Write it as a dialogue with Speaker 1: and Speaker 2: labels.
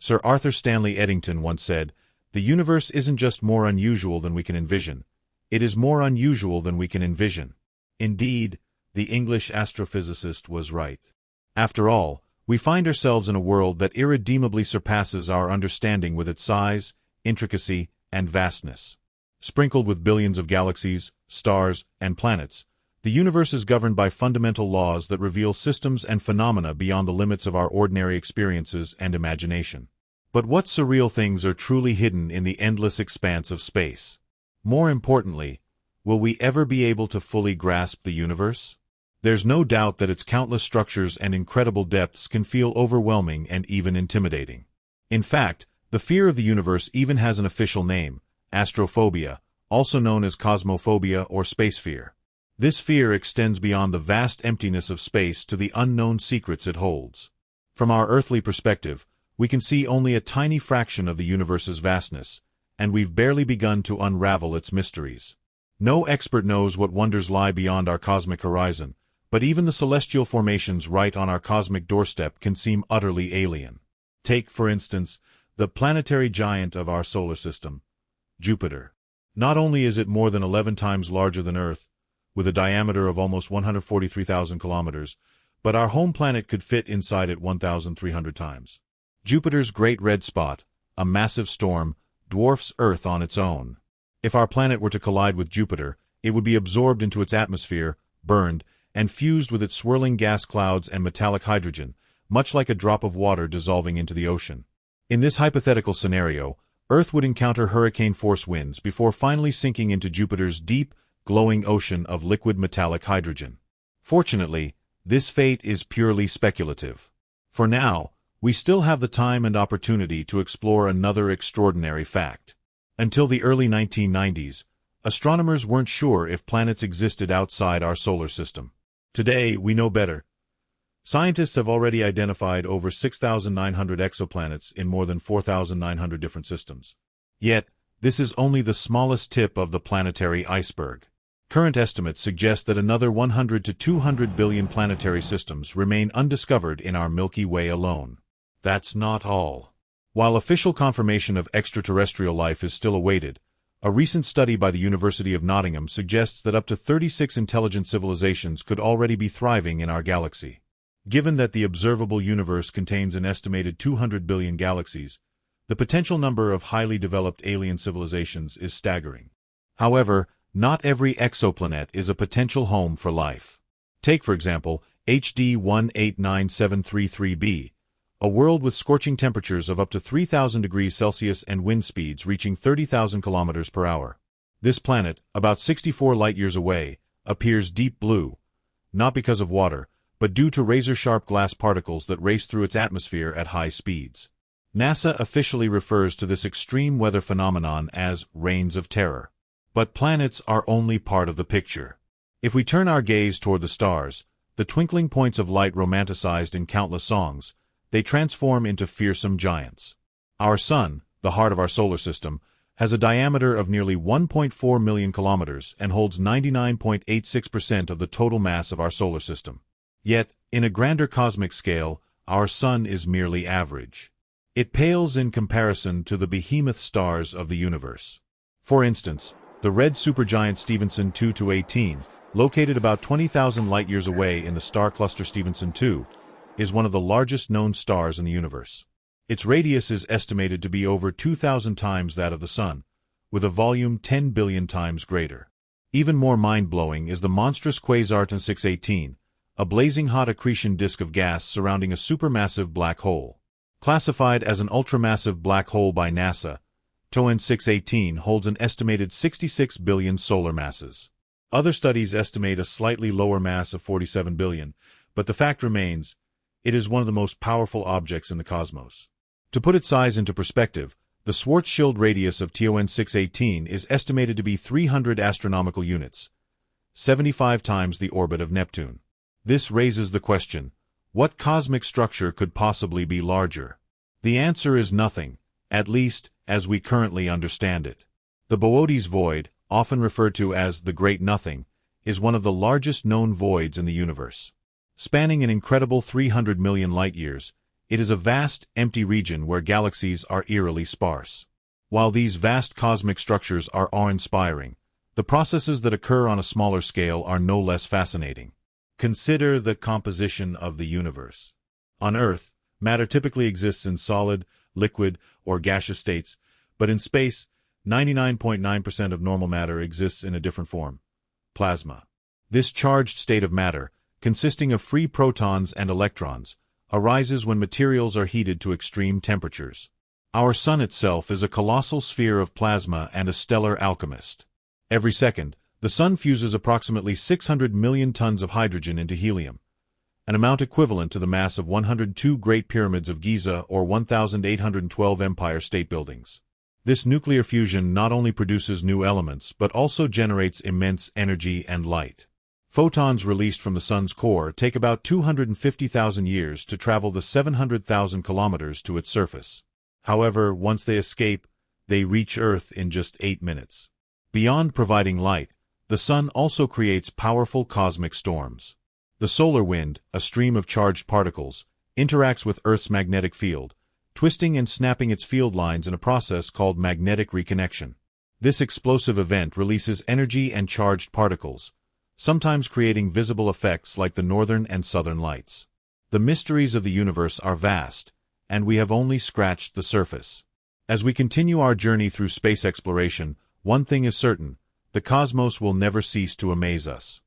Speaker 1: Sir Arthur Stanley Eddington once said, "The universe isn't just more unusual than we can envision. It is more unusual than we can envision." Indeed, the English astrophysicist was right. After all, we find ourselves in a world that irredeemably surpasses our understanding with its size, intricacy, and vastness. Sprinkled with billions of galaxies, stars, and planets, the universe is governed by fundamental laws that reveal systems and phenomena beyond the limits of our ordinary experiences and imagination. But what surreal things are truly hidden in the endless expanse of space? More importantly, will we ever be able to fully grasp the universe? There's no doubt that its countless structures and incredible depths can feel overwhelming and even intimidating. In fact, the fear of the universe even has an official name: astrophobia, also known as cosmophobia or space fear. This fear extends beyond the vast emptiness of space to the unknown secrets it holds. From our earthly perspective, we can see only a tiny fraction of the universe's vastness, and we've barely begun to unravel its mysteries. No expert knows what wonders lie beyond our cosmic horizon, but even the celestial formations right on our cosmic doorstep can seem utterly alien. Take, for instance, the planetary giant of our solar system, Jupiter. Not only is it more than 11 times larger than Earth, with a diameter of almost 143,000 kilometers, but our home planet could fit inside it 1,300 times. Jupiter's Great Red Spot, a massive storm, dwarfs Earth on its own. If our planet were to collide with Jupiter, it would be absorbed into its atmosphere, burned, and fused with its swirling gas clouds and metallic hydrogen, much like a drop of water dissolving into the ocean. In this hypothetical scenario, Earth would encounter hurricane-force winds before finally sinking into Jupiter's deep, glowing ocean of liquid metallic hydrogen. Fortunately, this fate is purely speculative. For now, we still have the time and opportunity to explore another extraordinary fact. Until the early 1990s, astronomers weren't sure if planets existed outside our solar system. Today, we know better. Scientists have already identified over 6,900 exoplanets in more than 4,900 different systems. Yet, this is only the smallest tip of the planetary iceberg. Current estimates suggest that another 100 to 200 billion planetary systems remain undiscovered in our Milky Way alone. That's not all. While official confirmation of extraterrestrial life is still awaited, a recent study by the University of Nottingham suggests that up to 36 intelligent civilizations could already be thriving in our galaxy. Given that the observable universe contains an estimated 200 billion galaxies, the potential number of highly developed alien civilizations is staggering. However, not every exoplanet is a potential home for life. Take, for example, HD 189733b, a world with scorching temperatures of up to 3,000 degrees Celsius and wind speeds reaching 30,000 kilometers per hour. This planet, about 64 light-years away, appears deep blue, not because of water, but due to razor-sharp glass particles that race through its atmosphere at high speeds. NASA officially refers to this extreme weather phenomenon as rains of terror. But planets are only part of the picture. If we turn our gaze toward the stars, the twinkling points of light romanticized in countless songs, they transform into fearsome giants. Our Sun, the heart of our solar system, has a diameter of nearly 1.4 million kilometers and holds 99.86% of the total mass of our solar system. Yet, in a grander cosmic scale, our Sun is merely average. It pales in comparison to the behemoth stars of the universe. For instance, the red supergiant Stephenson 2-18, located about 20,000 light-years away in the star cluster Stephenson 2, is one of the largest known stars in the universe. Its radius is estimated to be over 2,000 times that of the Sun, with a volume 10 billion times greater. Even more mind-blowing is the monstrous quasar TN 618, a blazing hot accretion disk of gas surrounding a supermassive black hole. Classified as an ultramassive black hole by NASA, TN 618 holds an estimated 66 billion solar masses. Other studies estimate a slightly lower mass of 47 billion, but the fact remains, it is one of the most powerful objects in the cosmos. To put its size into perspective, the Schwarzschild radius of TN 618 is estimated to be 300 astronomical units, 75 times the orbit of Neptune. This raises the question, what cosmic structure could possibly be larger? The answer is nothing, at least as we currently understand it. The Boötes void, often referred to as the Great Nothing, is one of the largest known voids in the universe. Spanning an incredible 300 million light-years, It is a vast, empty region where galaxies are eerily sparse. While these vast cosmic structures are awe-inspiring, the processes that occur on a smaller scale are no less fascinating. Consider the composition of the universe. On Earth, matter typically exists in solid, liquid, or gaseous states, but in space, 99.9% of normal matter exists in a different form: plasma. This charged state of matter, consisting of free protons and electrons, arises when materials are heated to extreme temperatures. Our Sun itself is a colossal sphere of plasma and a stellar alchemist. Every second, the Sun fuses approximately 600 million tons of hydrogen into helium, an amount equivalent to the mass of 102 Great Pyramids of Giza or 1,812 Empire State Buildings. This nuclear fusion not only produces new elements but also generates immense energy and light. Photons released from the Sun's core take about 250,000 years to travel the 700,000 kilometers to its surface. However, once they escape, they reach Earth in just 8 minutes. Beyond providing light, the Sun also creates powerful cosmic storms. The solar wind, a stream of charged particles, interacts with Earth's magnetic field, twisting and snapping its field lines in a process called magnetic reconnection. This explosive event releases energy and charged particles, sometimes creating visible effects like the northern and southern lights. The mysteries of the universe are vast, and we have only scratched the surface. As we continue our journey through space exploration, one thing is certain: the cosmos will never cease to amaze us.